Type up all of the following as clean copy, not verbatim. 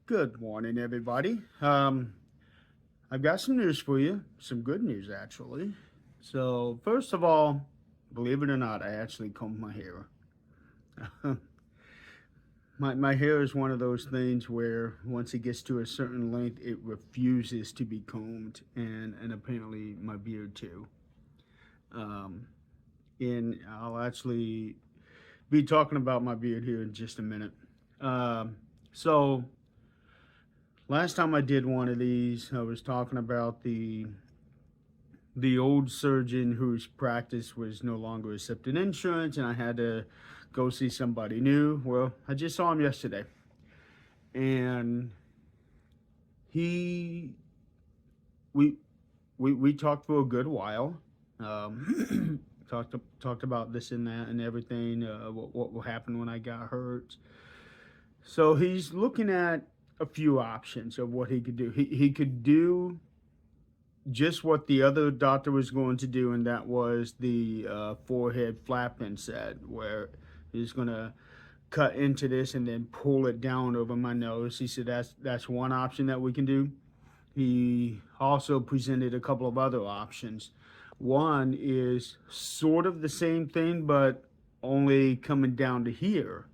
Good morning, everybody. I've got some news for you, some good news actually. So, first of all, believe it or not, I actually combed my hair. My hair is one of those things where once it gets to a certain length, it refuses to be combed, and apparently my beard too. Um, and I'll actually be talking about my beard here in just a minute. So, last time I did one of these, I was talking about the old surgeon whose practice was no longer accepting insurance, and I had to go see somebody new. Well, I just saw him yesterday, and he we we talked for a good while. Talked about this and that and everything. What will happen when I got hurt? So he's looking at a few options of what he could do. He could do just what the other doctor was going to do, and that was the forehead flapping said, where he's going to cut into this and then pull it down over my nose. He said that's one option that we can do. He also presented a couple of other options. One is sort of the same thing, but only coming down to here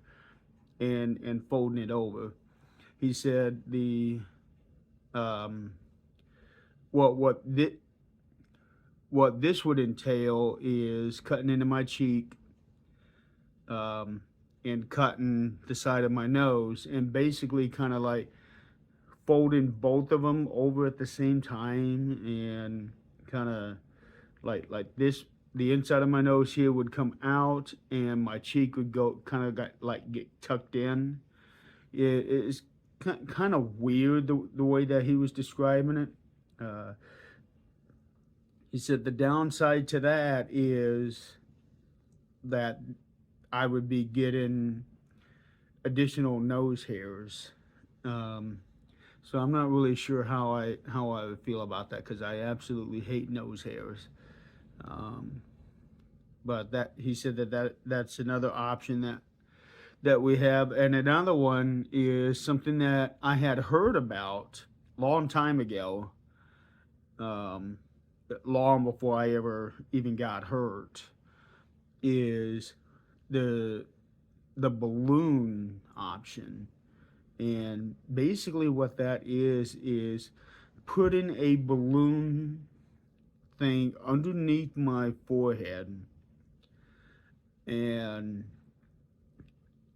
and folding it over. He said the um, what what this would entail is cutting into my cheek, um, and cutting the side of my nose, and basically kind of like folding both of them over at the same time, and kind of like this. The inside of my nose here would come out, and my cheek would go kind of get tucked in. It's kind of weird the way that he was describing it. Uh, he said the downside to that is that I would be getting additional nose hairs. Um, so I'm not really sure how I would feel about that because I absolutely hate nose hairs. Um, but that he said that's another option that we have, and another one is something that I had heard about long time ago, um, long before I ever even got hurt. Is the the balloon option. And basically, what that is putting a balloon thing underneath my forehead, and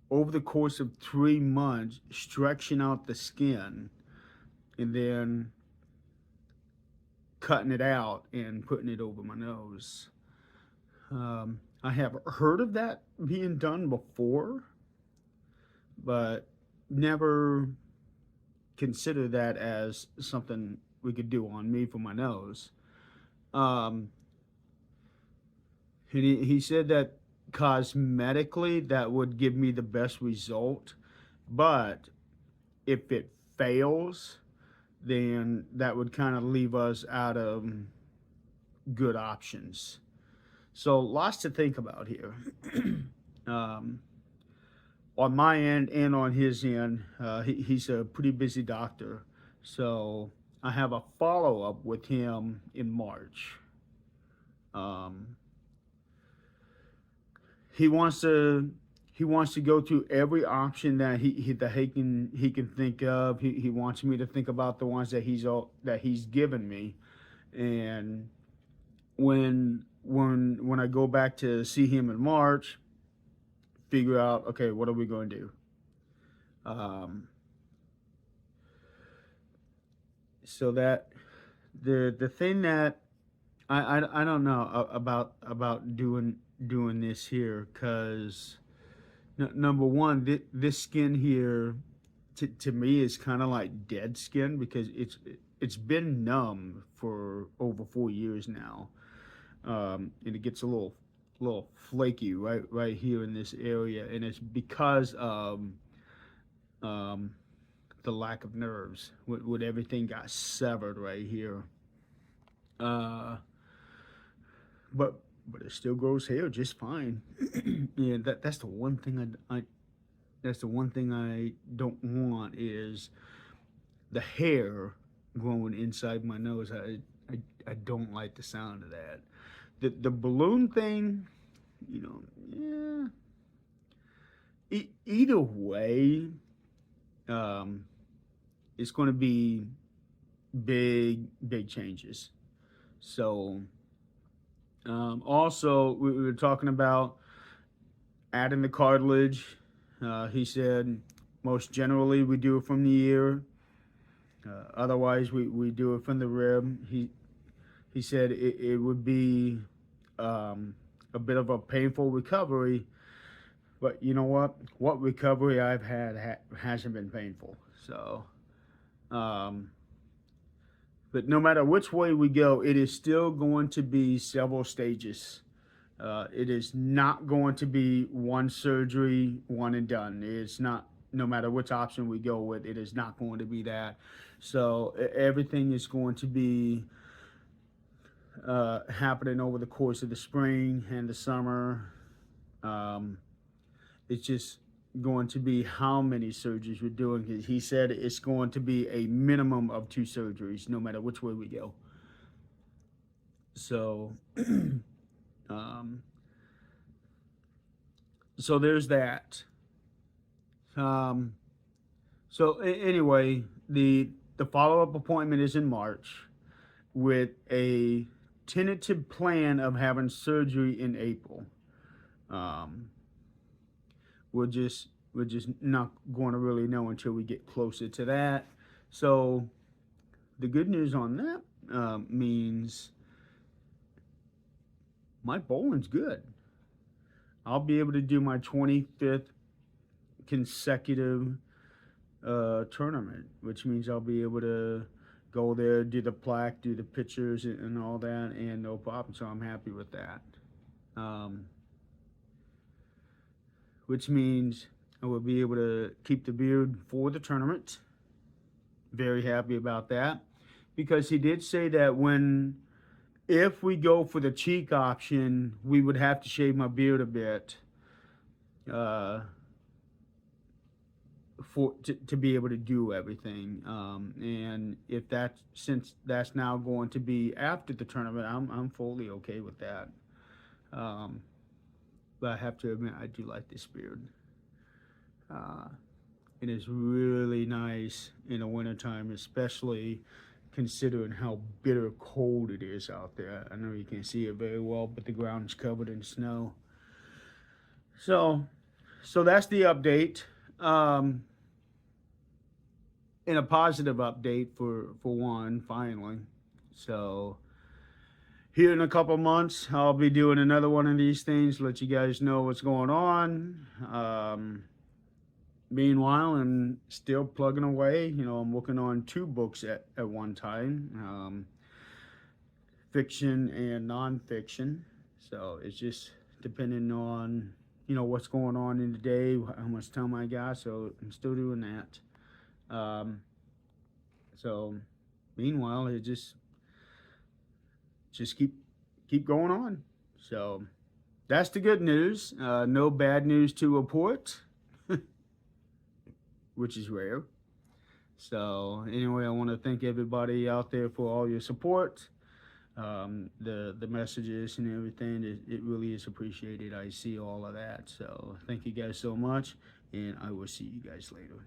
over the course of 3 months, stretching out the skin and then cutting it out and putting it over my nose. I have heard of that being done before, but never consider that as something we could do on me for my nose. Um, and he said that cosmetically that would give me the best result, but if it fails, then that would kind of leave us out of good options. So lots to think about here. um, on my end and on his end, he's a pretty busy doctor. So I have a follow up with him in March. Um, he wants to he wants to go through every option that he can think of. He wants me to think about the ones that he's given me, and when I go back to see him in March, figure out, okay, what are we going to do? Um, so that the thing that I don't know about doing this here, because number one, this skin here to me is kind of like dead skin because it's been numb for over 4 years now, and it gets a little flaky right here in this area, and it's because of um, the lack of nerves. With everything got severed right here. Uh, but but it still grows hair just fine. Yeah, that's the one thing I don't want is the hair growing inside my nose. I don't like the sound of that. The balloon thing, you know, yeah. Either way, um, it's going to be big changes. So also we were talking about adding the cartilage. He said most generally we do it from the ear. Otherwise we do it from the rib. He said it would be a bit of a painful recovery, but you know what recovery I've had hasn't been painful. So um, but no matter which way we go, it is still going to be several stages. It is not going to be one surgery, one and done. It's not, no matter which option we go with, it is not going to be that. So everything is going to be happening over the course of the spring and the summer. Um, it's just going to be how many surgeries we're doing. He said it's going to be a minimum of 2 surgeries, no matter which way we go. So, um, so there's that. Um, anyway, the follow up appointment is in March with a tentative plan of having surgery in April. Um, we're just not going to really know until we get closer to that. So the good news on that means my bowling's good. I'll be able to do my 25th consecutive tournament, which means I'll be able to go there, do the plaque, do the pictures, and all that, and no problem. So I'm happy with that. Um, which means I will be able to keep the beard for the tournament. Very happy about that, because he did say that if we go for the cheek option, we would have to shave my beard a bit uh, to be able to do everything. And if that since that's now going to be after the tournament, I'm fully okay with that. Um, but I have to admit, I do like this beard. Uh, it is really nice in the wintertime, especially considering how bitter cold it is out there. I know you can see it very well, but the ground is covered in snow. So that's the update. Um, and a positive update for one, finally. So here in a couple months, I'll be doing another one of these things, let you guys know what's going on. Meanwhile, I'm still plugging away. You know, I'm working on 2 books at one time, fiction and nonfiction. So it's just depending on, what's going on in the day, how much time I got. So I'm still doing that. So meanwhile, it just keep going on. So that's the good news. No bad news to report, which is rare. So anyway, I want to thank everybody out there for all your support, the messages and everything. It really is appreciated. I see all of that. So thank you guys so much, and I will see you guys later.